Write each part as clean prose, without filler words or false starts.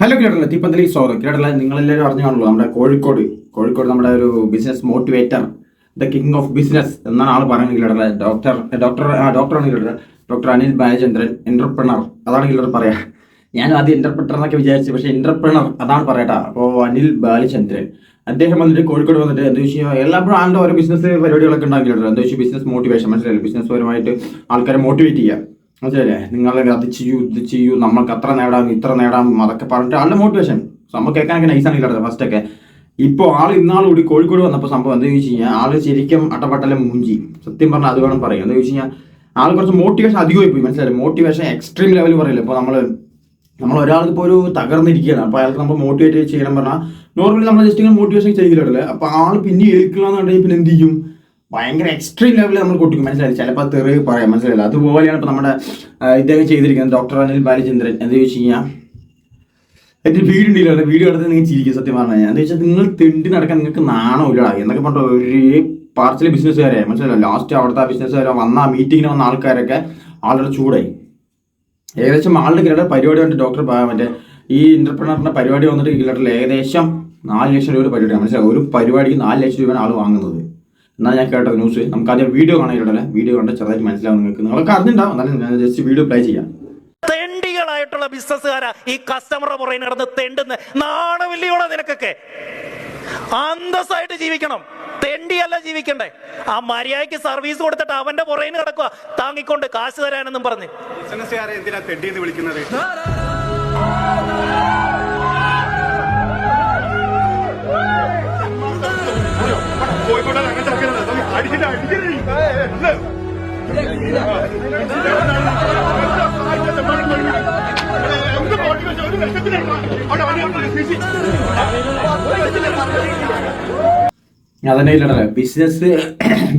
Hello Kerala തീപ്പന്തലി സ്വാഗതം. കേരള നിങ്ങളെല്ലാവരും അറിഞ്ഞു കാണുള്ളൂ, നമ്മുടെ കോഴിക്കോട് നമ്മുടെ ഒരു business motivator, the king of business എന്നാണ് ആൾ പറയുന്നത്. കേരള ഡോക്ടറാണ് കേരള ഡോക്ടർ അനിൽ ബാലചന്ദ്രൻ. എന്റർപ്രണർ അതാണ് കേരള പറയാ. ഞാൻ ആദ്യം എന്റർപ്രണർ എന്നൊക്കെ വിചാരിച്ചു, പക്ഷേ എന്റർപ്രണർ അതാണ് പറയട്ടാ. അപ്പോൾ അനിൽ ബാലചന്ദ്രൻ അദ്ദേഹം വന്നിട്ട് കോഴിക്കോട് വന്നിട്ട് എന്താ വെച്ചാൽ എല്ലാപ്പോഴും ആളുടെ ഓരോ ബിസിനസ് പരിപാടികളൊക്കെ ഉണ്ടാക്കിയിട്ടുണ്ട്. എന്താ വെച്ചാൽ ബിസിനസ് മോട്ടിവേഷൻ, മനസ്സിലായില്ല, ബിസിനസ് പരമായിട്ട് ആൾക്കാരെ മോട്ടിവേറ്റ് ചെയ്യുക, മനസ്സിലല്ലേ, നിങ്ങൾ അത് ചെയ്യൂ ഇത് ചെയ്യൂ, നമ്മൾക്ക് അത്ര നേടാം ഇത്ര നേടാം അതൊക്കെ പറഞ്ഞിട്ട് ആളുടെ മോട്ടിവേഷൻ നമ്മൾ കേൾക്കാനൊക്കെ നൈസാണ് ഇല്ലാത്തത് ഫസ്റ്റൊക്കെ. ഇപ്പോൾ ആൾ ഇന്നാളുകൂടി കോഴിക്കോട് വന്നപ്പോൾ സംഭവം എന്താ ചോദിച്ചു കഴിഞ്ഞാൽ ആള് ശരിക്കും അട്ടപ്പട്ടല മൂഞ്ചി. സത്യം പറഞ്ഞാൽ അത് വേണം പറയാം. എന്താ ചോദിച്ചു കഴിഞ്ഞാൽ ആൾ കുറച്ച് മോട്ടിവേഷൻ അധികമായി പോയി, മനസ്സിലായി, മോട്ടിവേഷൻ എക്സ്ട്രീം ലെവൽ പറയില്ല. ഇപ്പോൾ നമ്മൾ ഒരാൾക്ക് ഇപ്പോൾ ഒരു തകർന്നിരിക്കുകയാണ്, അപ്പോൾ അയാൾക്ക് നമ്മൾ മോട്ടിവേറ്റ് ചെയ്യണം പറഞ്ഞാൽ നോർമലി നമ്മൾ ജസ്റ്റ് ഇങ്ങനെ മോട്ടിവേഷൻ ചെയ്യില്ലല്ലേ. അപ്പോൾ ആൾ പിന്നെ ഏൽക്കണമെന്നുണ്ടെങ്കിൽ പിന്നെ എന്ത് ചെയ്യും, ഭയങ്കര എക്സ്ട്രീം ലെവലിൽ നമ്മൾ കൊട്ടിക്കും, മനസ്സിലായി, ചിലപ്പോൾ തെറി പറയാം, മനസ്സിലായില്ല. അതുപോലെയാണ് ഇപ്പോൾ നമ്മുടെ ഇദ്ദേഹം ചെയ്തിരിക്കുന്നത്, ഡോക്ടർ അനിൽ ബാലചന്ദ്രൻ. എന്താ ചോദിച്ചു കഴിഞ്ഞാൽ എൻ്റെ വീഡിയോ എടുത്ത് നിങ്ങൾ ചിരിക്കും. സത്യം പറഞ്ഞു കഴിഞ്ഞാൽ എന്താ വെച്ചാൽ നിങ്ങൾ തെണ്ടി നടക്കാൻ നിങ്ങൾക്ക് നാണമില്ല എന്നൊക്കെ പറഞ്ഞിട്ട് ഒരു പാർസൽ ബിസിനസ്സുകാരെ, മനസ്സിലായില്ല, ലാസ്റ്റ് അവിടുത്തെ ആ ബിസിനസ്സുകാരെ വന്ന ആ മീറ്റിങ്ങിന് വന്ന ആൾക്കാരൊക്കെ ആളുടെ ചൂടായി. ഏകദേശം ആളുടെ കിലയുടെ പരിപാടി വന്നിട്ട് ഡോക്ടർ മറ്റേ ഈ എന്റർപ്രണറിന്റെ പരിപാടി വന്നിട്ട് കിലറിൽ ഏകദേശം 4 ലക്ഷം രൂപ പരിപാടിയാണ്, മനസ്സിലായി, ഒരു പരിപാടിക്ക് 4 ലക്ഷം രൂപയാണ് ആൾ വാങ്ങുന്നത് എന്നാണ് ഞാൻ കേട്ടത് ന്യൂസ്. നമുക്ക് ആദ്യം വീഡിയോ കാണാനില്ലല്ലേ, വീഡിയോ കണ്ട് ചെറുതായിട്ട് മനസ്സിലാവും നിങ്ങൾക്ക് അറിഞ്ഞിട്ടുണ്ടാവും, എന്നാലും ഞാൻ ജസ്റ്റ് വീഡിയോ പ്ലേ ചെയ്യാം. തെണ്ടികളായിട്ടുള്ള ബിസിനസ്സുകാരാ ഈ കസ്റ്റമറുടെ പുറകെ നടന്ന് തെണ്ടുന്ന നാണമില്ലയോടെ നിനക്കൊക്കെ. അന്തസ്സായിട്ട് ജീവിക്കണം, തെണ്ടിയല്ല ജീവിക്കണ്ടേ. ആ മര്യാദയ്ക്ക് സർവീസ് കൊടുത്തിട്ട് അവന്റെ പുറകെ കിടക്കുക താങ്ങിക്കൊണ്ട് കാശ് തരാനെന്നും പറഞ്ഞ്. ബിസിനസ്സുകാരെ എന്തിനാ തെണ്ടി എന്ന് വിളിക്കുന്നത്? അതന്നെ ഇല്ലടല്ലേ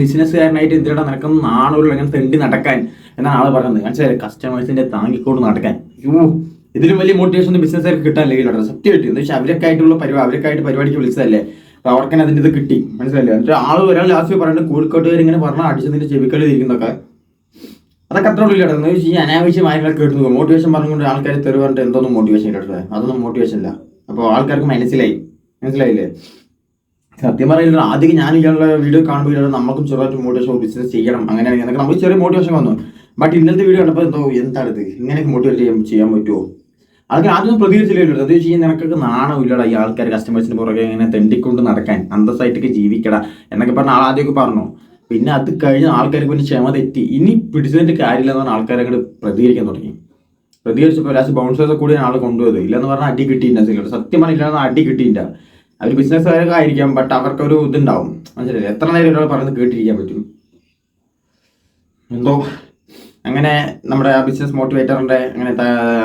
ബിസിനസ്സുകാരനായിട്ട് എന്തിനാ നിനക്കൊന്നും നാണുള്ള അങ്ങനെ തെണ്ടി നടക്കാൻ എന്നാണ് ആള് പറയുന്നത്, മനസ്സിലായി, കസ്റ്റമേഴ്സിന്റെ താങ്ങിക്കൊണ്ട് നടക്കാൻ. ഇതിലും വലിയ മോട്ടിവേഷൻ ബിസിനസ്സുകാർക്ക് കിട്ടാനില്ല കേട്ടോ, സത്യമായിട്ട്. എന്താ വെച്ചാൽ അവർക്കായിട്ട് പരിപാടിക്ക് വിളിച്ചതല്ലേ, അപ്പോൾ അവർക്ക് അതിൻ്റെ ഇത് കിട്ടി, മനസ്സിലല്ലേ. എന്നിട്ട് ഒരാൾ ലാസ്റ്റ് പറഞ്ഞിട്ട് കോഴിക്കോട്ടുകാർ ഇങ്ങനെ പറഞ്ഞാൽ അടിച്ചതിന്റെ ചെവിക്കളി ഇരിക്കുന്നതൊക്കെ അതൊക്കെ അത്ര ഉള്ളില്ല. എന്ന് വെച്ച് കഴിഞ്ഞാൽ അനാവശ്യമായിട്ടുള്ള കേട്ടു മോട്ടിവേഷൻ പറഞ്ഞുകൊണ്ട് ആൾക്കാർ തെറി പറഞ്ഞിട്ട് എന്തോന്നും മോട്ടിവേഷൻ കേട്ടത്, അതൊന്നും മോട്ടിവേഷൻ ഇല്ല. അപ്പോൾ ആൾക്കാർക്ക് മനസ്സിലായില്ലേ. സത്യം പറയുന്നത് ആദ്യം ഞാൻ ഇയാളുടെ വീഡിയോ കാണുമ്പോൾ നമുക്കും ചെറുതായിട്ട് മോട്ടിവേഷൻ ബിസിനസ് ചെയ്യണം അങ്ങനെയാണെങ്കിൽ എന്നൊക്കെ നമുക്ക് ചെറിയ മോട്ടിവേഷൻ വന്നു. ബട്ട് ഇന്നത്തെ വീഡിയോ കണ്ടപ്പോൾ എന്തോ എന്താണിത്, ഇങ്ങനെയൊക്കെ മോട്ടിവേറ്റ് ചെയ്യാൻ പറ്റുമോ? ആൾക്കാർ ആദ്യം പ്രതികരിച്ചില്ലല്ലോ. അത് വെച്ച് കഴിഞ്ഞാൽ നിനക്കൊക്കെ നാണമില്ലടാ ഈ ആൾക്കാർ കസ്റ്റമേഴ്സിന് പുറകെ ഇങ്ങനെ തെണ്ടിക്കൊണ്ട് നടക്കാൻ, അന്തസ്സായിട്ടൊക്കെ ജീവിക്കടാ എന്നൊക്കെ പറഞ്ഞ ആദ്യമൊക്കെ പറഞ്ഞു. പിന്നെ അത് കഴിഞ്ഞ് ആൾക്കാർക്ക് പിന്നെ ക്ഷമ തെറ്റി, ഇനി പിടിച്ചതിൻ്റെ കാര്യമില്ല എന്ന് പറഞ്ഞാൽ ആൾക്കാരെ അങ്ങോട്ട് പ്രതികരിക്കാൻ തുടങ്ങി. പ്രതികരിച്ചപ്പോൾ ലാസ്റ്റ് ബൗൺസേഴ്സ് കൂടി ആൾ കൊണ്ടുപോയത്. ഇല്ലെന്ന് പറഞ്ഞാൽ അടി കിട്ടിയില്ല, സത്യം പറഞ്ഞില്ലാന്ന് അടി കിട്ടിയില്ല. അവർ ബിസിനസ്സുകാരൊക്കെ ആയിരിക്കാം, ബട്ട് അവർക്കൊരു ഇതുണ്ടാവും, മനസ്സിലായി. എത്ര നേരം ഒരാൾ പറയുന്നത് കേട്ടിരിക്കാൻ പറ്റും. എന്തോ അങ്ങനെ നമ്മുടെ ബിസിനസ് മോട്ടിവേറ്ററിന്റെ അങ്ങനെ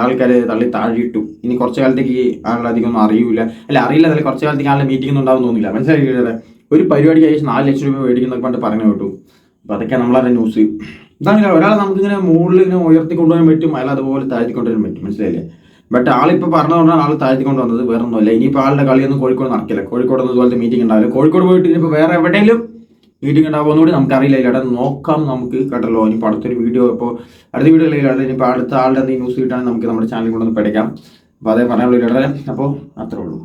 ആൾക്കാർ തള്ളി താഴിയിട്ടു. ഇനി കുറച്ച് കാലത്തേക്ക് ആളധികം ഒന്നും അറിയില്ല, അതല്ല കുറച്ച് കാലത്തേക്ക് ആളുടെ മീറ്റിംഗ് ഒന്നും ഉണ്ടാവും തോന്നില്ല, മനസ്സിലായില്ലേ. ഒരു പരിപാടിക്ക് ഏകദേശം 4 ലക്ഷം രൂപ മേടിക്കുന്നൊക്കെ പണ്ട് പറഞ്ഞു കേട്ടു. അപ്പോൾ അതൊക്കെ നമ്മളറിയാം ന്യൂസ്. ഇതാണ് ഒരാളെ നമുക്കിങ്ങനെ മുകളിൽ ഇങ്ങനെ ഉയർത്തി കൊണ്ടുപോകാൻ പറ്റും, അയാൾ അതുപോലെ താഴ്ത്തിക്കൊണ്ടുവരാൻ പറ്റും, മനസ്സിലായില്ലേ. ബട്ട് ആളിപ്പോൾ പറഞ്ഞതുകൊണ്ടാണ് ആൾ താഴ്ത്തിക്കൊണ്ട് വന്നത്, വേറെ ഒന്നുമല്ല. ഇനിയിപ്പോൾ ആളുടെ കളിയൊന്നും കോഴിക്കോട് നടക്കില്ല, കോഴിക്കോടൊന്നും ഇതുപോലത്തെ മീറ്റിംഗ് ഉണ്ടാവില്ല. കോഴിക്കോട് പോയിട്ട് ഇനിയിപ്പോൾ വേറെ എവിടെയെങ്കിലും മീറ്റിംഗ് ഉണ്ടാകുമെന്നുകൂടി നമുക്കറിയില്ല. ഇവിടെ നോക്കാം നമുക്ക് കേട്ടല്ലോ. ഇനിയിപ്പോൾ അടുത്തൊരു വീഡിയോ, ഇപ്പോൾ അടുത്ത വീഡിയോ ഇല്ലാതെ ഇനിയിപ്പോൾ അടുത്ത ആളുടെ എന്തെങ്കിലും ന്യൂസ് കിട്ടാണെങ്കിൽ നമുക്ക് നമ്മുടെ ചാനലിൽ കൊണ്ടൊന്ന് പഠിക്കാം. അപ്പോൾ അതേ പറയാനുള്ളൂ. അപ്പോൾ അത്രേ ഉള്ളൂ.